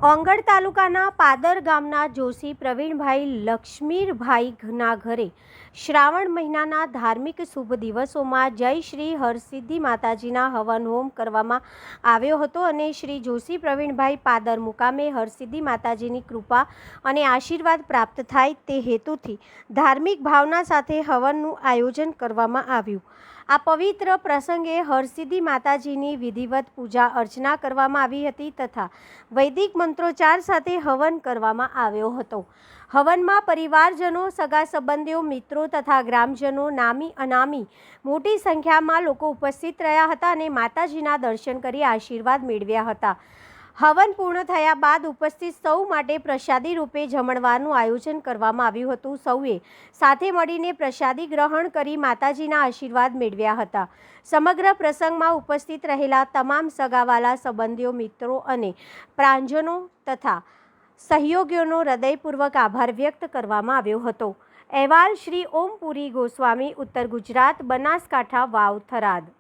ઓંગડ તાલુકાના પાદર ગામના જોશી પ્રવીણભાઈ લક્ષ્મીરભાઈના ઘરે શ્રાવણ મહિનાના ધાર્મિક શુભ દિવસોમાં જય શ્રી હરસિદ્ધિ માતાજીના હવન હોમ કરવામાં આવ્યો હતો અને શ્રી જોશી પ્રવીણભાઈ પાદર મુકામે હરસિદ્ધિ માતાજીની કૃપા અને આશીર્વાદ પ્રાપ્ત થાય તે હેતુથી ધાર્મિક ભાવના સાથે હવનનું આયોજન કરવામાં આવ્યું। આ પવિત્ર પ્રસંગે હરસિદ્ધિ માતાજીની વિધિવત પૂજા અર્ચના કરવામાં આવી હતી તથા વૈદિક મંત્રોચ્ચાર સાથે હવન કરવામાં આવ્યો હતો। હવનમાં પરિવારજનો, સગા સંબંધીઓ, મિત્રો તથા ગ્રામજનો, નામી અનામી મોટી સંખ્યામાં લોકો ઉપસ્થિત રહ્યા હતા અને માતાજીના દર્શન કરી આશીર્વાદ મેળવ્યા હતા। હવન પૂર્ણ થયા બાદ ઉપસ્થિત સૌ માટે પ્રસાદી રૂપે જમણવારનું આયોજન કરવામાં આવ્યું હતું। સૌએ સાથે મળીને પ્રસાદી ગ્રહણ કરી માતાજીના આશીર્વાદ મેળવ્યા હતા। સમગ્ર પ્રસંગમાં ઉપસ્થિત રહેલા તમામ સગાવાલા, સંબંધીઓ, મિત્રો અને પ્રાંજનો તથા સહયોગીઓનો હૃદયપૂર્વક આભાર વ્યક્ત કરવામાં આવ્યો હતો। અહેવાલ શ્રી ઓમપુરી ગોસ્વામી, ઉત્તર ગુજરાત, બનાસકાંઠા, વાવ, થરાદ।